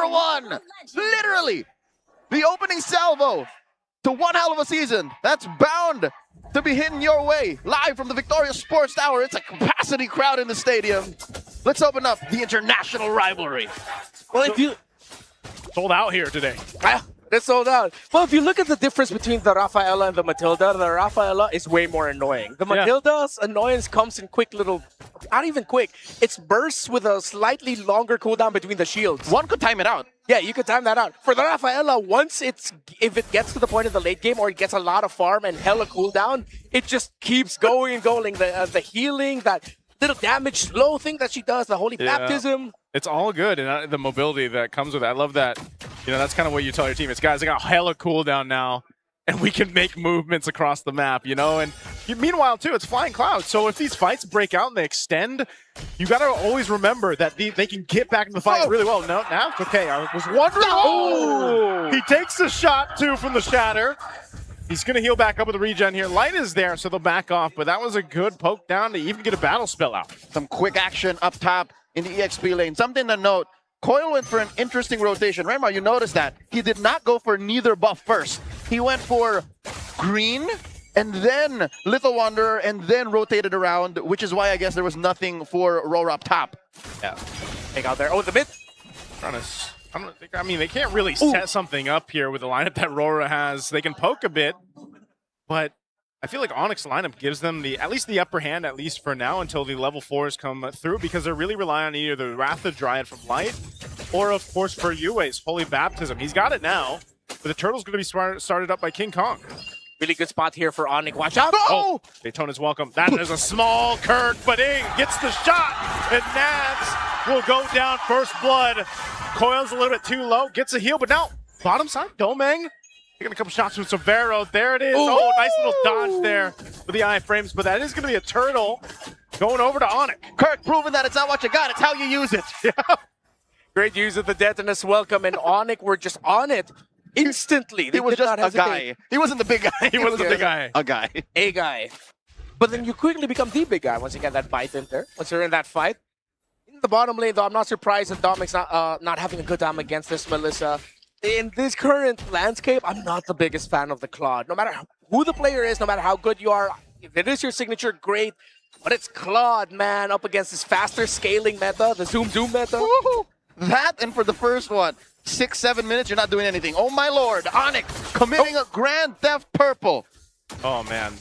#1. Literally, the opening salvo to one hell of a season. That's bound to be hitting your way. Live from the Victoria Sports Tower. It's a capacity crowd in the stadium. Let's open up the international rivalry. Well, if you Sold out here today. It's sold out. Well, if you look at the difference between the Rafaela and the Matilda, the Rafaela is way more annoying. The Matilda's annoyance comes in quick little, not even quick, it's bursts with a slightly longer cooldown between the shields. One could time it out. Yeah, you could time that out. For the Rafaela, if it gets to the point of the late game or it gets a lot of farm and hella cooldown, it just keeps going and going. The healing, that little damage slow thing that she does, the Holy Baptism. It's all good, and the mobility that comes with it. I love that. You know, that's kind of what you tell your team. It's, guys, I got hella cooldown now, and we can make movements across the map, you know? And meanwhile, too, it's Flying Clouds. So if these fights break out and they extend, you got to always remember that they can get back in the fight really well. No, now it's okay. I was wondering. Oh! He takes the shot, too, from the Shatter. He's going to heal back up with the regen here. Light is there, so they'll back off, but that was a good poke down to even get a battle spell out. Some quick action up top in the EXP lane. Something to note, Coil went for an interesting rotation. Remember, you noticed that. He did not go for neither buff first. He went for green, and then Little Wanderer, and then rotated around, which is why I guess there was nothing for Aurora up top. Yeah. Take out there. Oh, the mid. I mean, they can't really set something up here with the lineup that Aurora has. They can poke a bit, but I feel like Onic's lineup gives them at least the upper hand, at least for now, until the level 4s come through, because they're really relying on either the Wrath of Dryad from Light, or of course for Yue's Holy Baptism. He's got it now, but the turtle's going to be started up by King Kong. Really good spot here for Onic. Watch out! Oh! Daytona's welcome. That is a small Kirk, but Ing gets the shot, and Nads will go down first blood. Coil's a little bit too low, gets a heal, but now bottom side, Domeng taking a couple shots from Severo. There it is. Ooh. Oh, nice little dodge there with the iframes, but that is going to be a turtle going over to Onic. Kirk proving that it's not what you got, it's how you use it. Yeah. Great use of the Detonus welcome, and Onic were just on it instantly. He was just a guy. He wasn't the big guy. He wasn't the big guy. A guy. A guy. But then you quickly become the big guy once you get that fight in there. Once you're in that fight. In the bottom lane, though, I'm not surprised that Dominic's not having a good time against this Melissa. In this current landscape, I'm not the biggest fan of the Claude. No matter who the player is, no matter how good you are, if it is your signature, great. But it's Claude, man, up against this faster scaling meta, the Zoom meta. Woo-hoo. That, and for the first one, 6-7 minutes, you're not doing anything. Oh my lord, Onic committing a Grand Theft Purple. Oh man,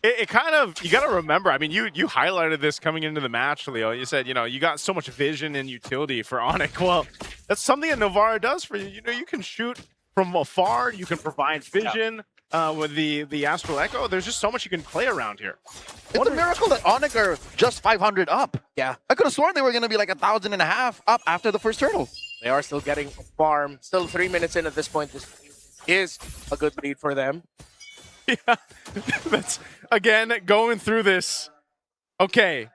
it kind of, you got to remember, I mean, you highlighted this coming into the match, Leo. You said, you know, you got so much vision and utility for Onic. Well, that's something that Novara does for you. You know, you can shoot from afar, you can provide vision with the Astral Echo. There's just so much you can play around here. It's a miracle that Onic are just 500 up. Yeah. I could have sworn they were going to be like 1,500 up after the first turtle. They are still getting a farm. Still 3 minutes in at this point. This is a good lead for them. Yeah, that's, again, going through this. Okay,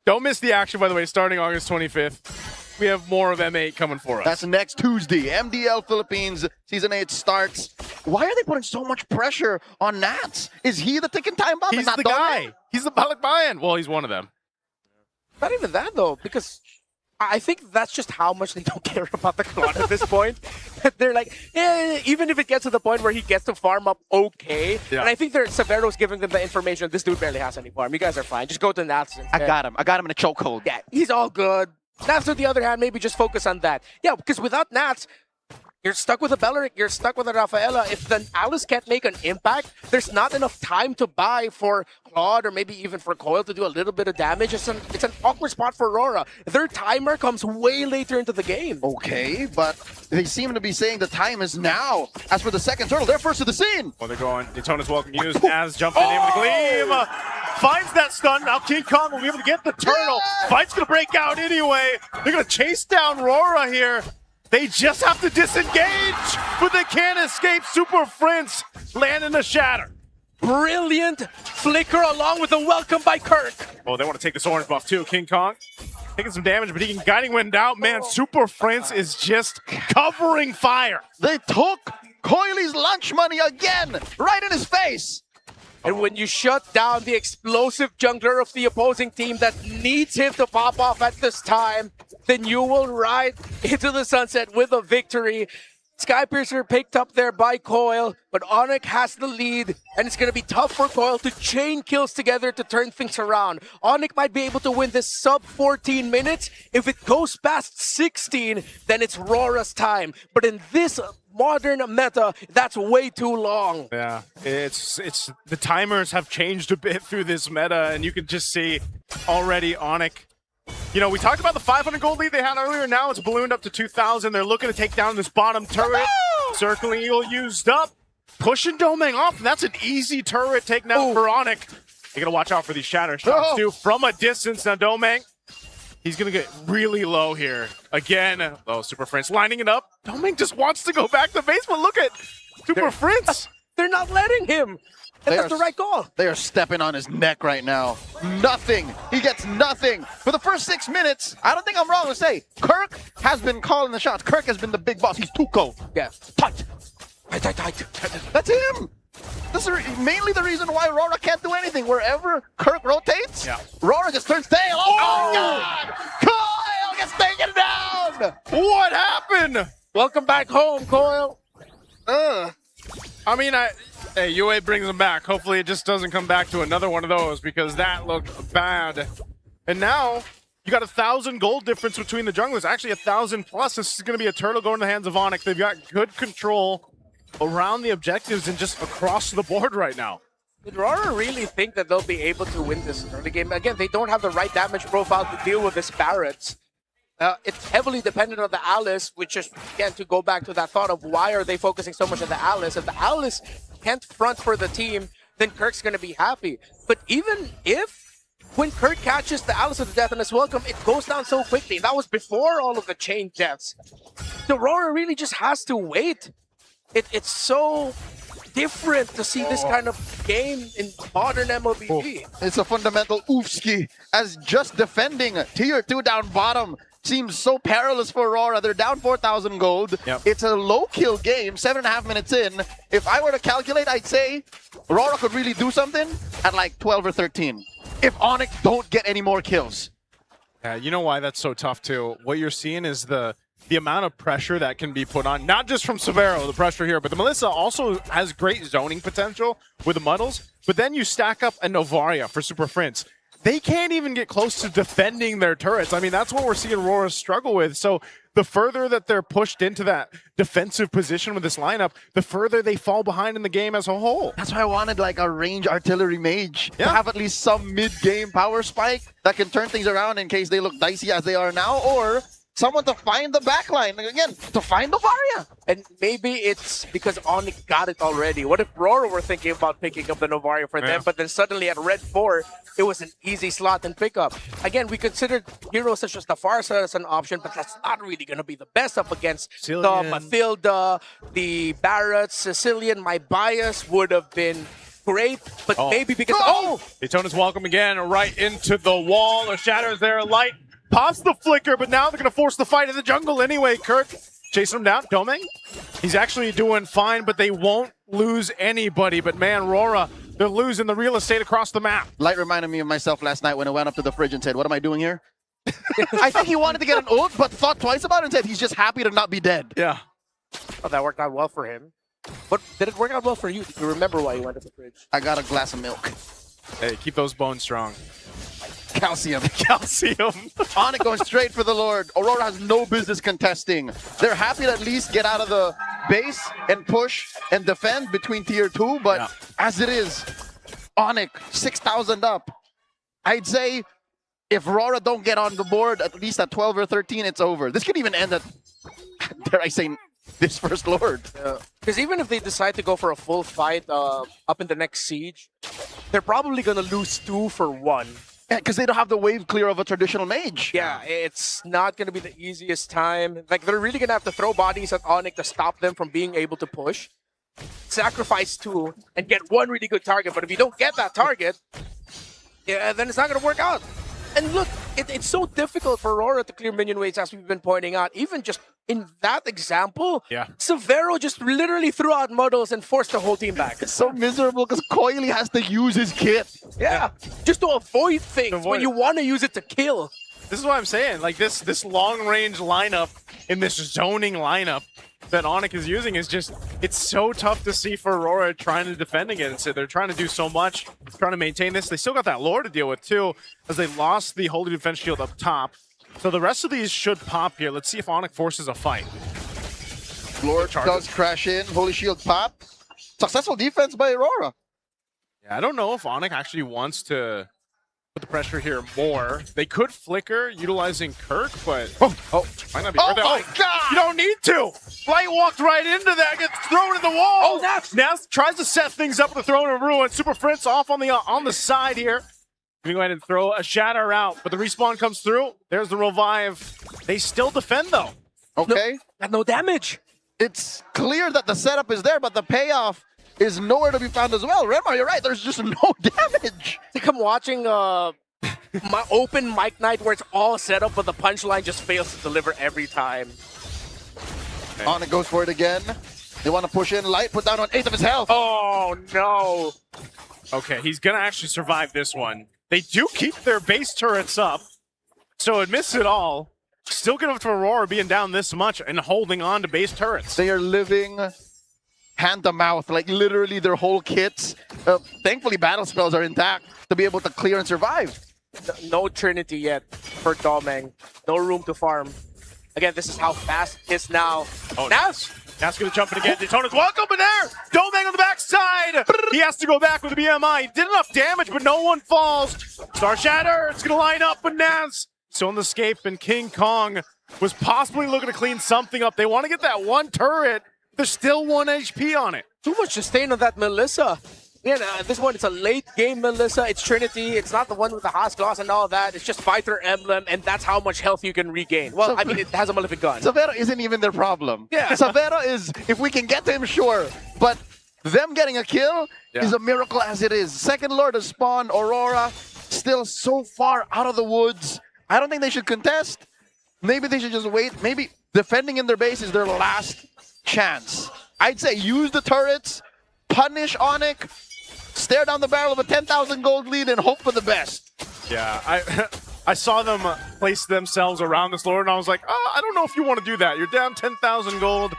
don't miss the action, by the way, starting August 25th. We have more of M8 coming for us. That's next Tuesday. MDL Philippines Season 8 starts. Why are they putting so much pressure on Nats? Is he the ticking time bomb? He's the guy. He's the Balikbayan. Well, he's one of them. Not even that, though, because I think that's just how much they don't care about the Claude at this point. They're like, even if it gets to the point where he gets to farm up okay, and I think Severo's giving them the information, this dude barely has any farm. You guys are fine. Just go to Nats instead. I got him in a chokehold. Yeah, he's all good. Nats, on the other hand, maybe just focus on that. Yeah, because without Nats, you're stuck with a Belleric, you're stuck with a Rafaela. If the Alice can't make an impact, there's not enough time to buy for Claude or maybe even for Coil to do a little bit of damage. It's an awkward spot for Aurora. Their timer comes way later into the game. Okay, but they seem to be saying the time is now. As for the second turtle, they're first to the scene. Well, they're going. Daytona's welcome used as jumping in with the gleam. Finds that stun. Now King Kong will be able to get the turtle. Yeah! Fight's going to break out anyway. They're going to chase down Aurora here. They just have to disengage, but they can't escape. Super Prince landing the shatter. Brilliant flicker along with a welcome by Kirk. Oh, they want to take this orange buff too. King Kong taking some damage, but he can guiding wind out. Man, Super Prince is just covering fire. They took Coiley's lunch money again, right in his face. And when you shut down the explosive jungler of the opposing team that needs him to pop off at this time, then you will ride into the sunset with a victory. Skypiercer picked up there by Coil, but Onic has the lead, and it's going to be tough for Coil to chain kills together to turn things around. Onic might be able to win this sub 14 minutes. If it goes past 16, then it's Aurora's time. But in this modern meta, that's way too long. Yeah, it's the timers have changed a bit through this meta, and you can just see already Onic. You know, we talked about the 500 gold lead they had earlier. Now it's ballooned up to 2,000. They're looking to take down this bottom turret. Circling Eagle used up. Pushing Domeng off. And that's an easy turret taken out for Onic. You gotta watch out for these shatter shots too. From a distance now, Domeng. He's gonna get really low here. Again, Super Prince lining it up. Domeng just wants to go back to base, but look at Super Prince. They're not letting him. And that's the right call. They are stepping on his neck right now. Nothing. He gets nothing. For the first 6 minutes, I don't think I'm wrong to say, Kirk has been calling the shots. Kirk has been the big boss. He's Tuco. Yeah. Tight. That's him. This is mainly the reason why Aurora can't do anything. Wherever Kirk rotates, Aurora just turns tail. Oh, my God! Coil gets taken down! What happened? Welcome back home, Coil. I mean, hey, UA brings him back. Hopefully it just doesn't come back to another one of those because that looked bad. And now you got 1,000 gold difference between the junglers. Actually, 1,000 plus. This is going to be a turtle going to the hands of Onic. They've got good control around the objectives and just across the board right now. Did Aurora really think that they'll be able to win this early game? Again, they don't have the right damage profile to deal with this Barretts. It's heavily dependent on the Alice, which is, again, to go back to that thought of why are they focusing so much on the Alice? If the Alice can't front for the team, then Kirk's going to be happy. But even if, when Kirk catches the Alice of the Death and is welcome, it goes down so quickly. That was before all of the chain deaths. The Aurora really just has to wait. It's so different to see this kind of game in modern MLBG. It's a fundamental oofski, as just defending tier 2 down bottom seems so perilous for Aurora. They're down 4,000 gold. It's a low kill game, 7.5 minutes in. If I were to calculate, I'd say Aurora could really do something at like 12 or 13. If Onic don't get any more kills. You know why that's so tough too? What you're seeing is the amount of pressure that can be put on, not just from Severo, the pressure here, but the Melissa also has great zoning potential with the Muddles. But then you stack up a Novaria for Super Prince. They can't even get close to defending their turrets. I mean, that's what we're seeing Aurora struggle with. So the further that they're pushed into that defensive position with this lineup, the further they fall behind in the game as a whole. That's why I wanted like a range artillery mage to have at least some mid-game power spike that can turn things around in case they look dicey as they are now, or someone to find the backline. Again, to find Novaria. And maybe it's because Onic got it already. What if Aurora were thinking about picking up the Novaria for them, but then suddenly at Red 4, it was an easy slot and pickup. Again, we considered heroes such as the Farsa as an option, but that's not really going to be the best up against the Mathilda, the Barretts, Sicilian. My bias would have been great, but maybe because... Daytona's welcome again, right into the wall. A Shatter's there, light. Pops the flicker, but now they're going to force the fight in the jungle anyway. Kirk chasing him down. Domeng, he's actually doing fine, but they won't lose anybody. But man, Aurora, they're losing the real estate across the map. Light reminded me of myself last night when I went up to the fridge and said, what am I doing here? I think he wanted to get an ult, but thought twice about it and said he's just happy to not be dead. Yeah. Oh, that worked out well for him. But did it work out well for you? Do you remember why you went to the fridge? I got a glass of milk. Hey, keep those bones strong. Calcium. Calcium. Onic going straight for the Lord. Aurora has no business contesting. They're happy to at least get out of the base and push and defend between tier 2, but as it is, Onic 6,000 up. I'd say if Aurora don't get on the board at least at 12 or 13, it's over. This could even end at, dare I say, this first Lord. Because even if they decide to go for a full fight up in the next siege, they're probably going to lose 2 for 1. Yeah, because they don't have the wave clear of a traditional mage. Yeah, it's not going to be the easiest time. Like, they're really going to have to throw bodies at Onic to stop them from being able to push. Sacrifice 2 and get 1 really good target. But if you don't get that target, then it's not going to work out. And look, it's so difficult for Aurora to clear minion waves, as we've been pointing out. Even just in that example, Yeah. Severo just literally threw out muddles and forced the whole team back. It's so miserable because Coily has to use his kit. Yeah, just to avoid things when you want to use it to kill. This is what I'm saying. Like this long-range lineup in this zoning lineup that Onic is using is just, it's so tough to see for Aurora trying to defend against it. They're trying to do so much, trying to maintain this. They still got that lore to deal with too, as they lost the Holy Defense Shield up top. So the rest of these should pop here. Let's see if Onic forces a fight. Lord does crash in. Holy Shield pop. Successful defense by Aurora. Yeah, I don't know if Onic actually wants to put the pressure here more. They could flicker utilizing Kirk, but might not be worth it. my God! You don't need to. Light walked right into that, gets thrown in the wall. Oh, that's Naz tries to set things up with the throne of ruin. Super Fritz off on the side here. Let me go ahead and throw a shatter out, but the respawn comes through. There's the revive. They still defend though. Okay. no damage. It's clear that the setup is there, but the payoff is nowhere to be found as well. Remar, you're right. There's just no damage. I think I'm watching my open mic night where it's all set up, but the punchline just fails to deliver every time. Onic goes for it again. They want to push in. Light put down on 8 of his health. Oh no! Okay, he's gonna actually survive this one. They do keep their base turrets up, so amidst it all, still good for Aurora being down this much and holding on to base turrets. They are living hand to mouth, like literally their whole kits. Thankfully, battle spells are intact to be able to clear and survive. No Trinity yet for Domeng. No room to farm. Again, this is how fast it is now. Oh, Naz gonna jump in again. Daytona's welcome in there. Domeng on the backside. He has to go back with the BMI. He did enough damage, but no one falls. Star Shatter, it's gonna line up with Naz. So on the escape, and King Kong was possibly looking to clean something up. They want to get that one turret. There's still 1 HP on it. Too much sustain on that Melissa. Yeah, at this point, it's a late game Melissa. It's Trinity. It's not the one with the Haas Gloss and all that. It's just Fighter Emblem, and that's how much health you can regain. Well, I mean, it has a Malefic gun. Severo isn't even their problem. Yeah. Severo is, if we can get to him, sure. But them getting a kill is a miracle as it is. Second Lord has spawned. Aurora still so far out of the woods. I don't think they should contest. Maybe they should just wait. Maybe defending in their base is their last chance. I'd say use the turrets, punish Onic, stare down the barrel of a 10,000 gold lead, and hope for the best. Yeah, I saw them place themselves around this lord, and I was like, I don't know if you want to do that. You're down 10,000 gold.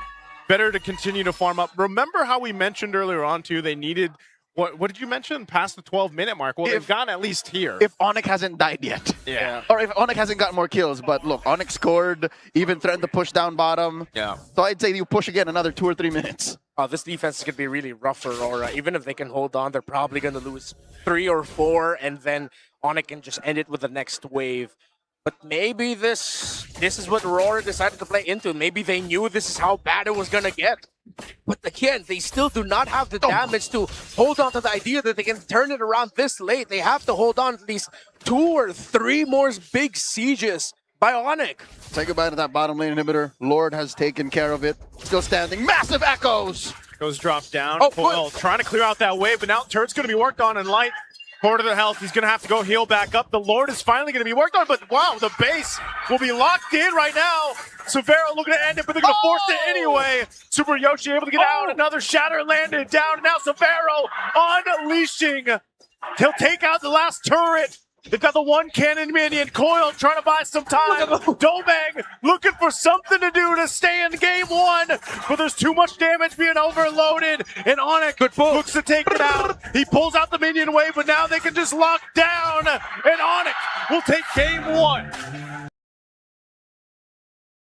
Better to continue to farm up. Remember how we mentioned earlier on, too, they needed, what did you mention? Past the 12-minute mark. Well, they've gotten at least here. If Onic hasn't died yet. Yeah. Or if Onic hasn't got more kills. But look, Onic scored, even threatened to push down bottom. Yeah. So I'd say you push again another 2 or 3 minutes. This defense is going to be really rough for Aurora. Even if they can hold on, they're probably going to lose 3 or 4, and then Onic can just end it with the next wave. But maybe this is what Aurora decided to play into. Maybe they knew this is how bad it was going to get. But again, they still do not have the damage to hold on to the idea that they can turn it around this late. They have to hold on to at least 2 or 3 more big sieges by Onic. Say goodbye to that bottom lane inhibitor. Lord has taken care of it. Still standing. Massive echoes. Goes dropped down. Oh, Coil trying to clear out that wave, but now turret's going to be worked on, and Light, quarter of the health, he's going to have to go heal back up. The Lord is finally going to be worked on, but wow, the base will be locked in right now. Severo looking to end it, but they're going to force it anyway. Super Yoshi able to get out. Another shatter landed down, and now Severo unleashing. He'll take out the last turret. They've got the 1 cannon minion. Coil trying to buy some time. Domeng looking for something to do to stay in game 1. But there's too much damage being overloaded. And Onic looks to take it out. He pulls out the minion wave, but now they can just lock down. And Onic will take game 1.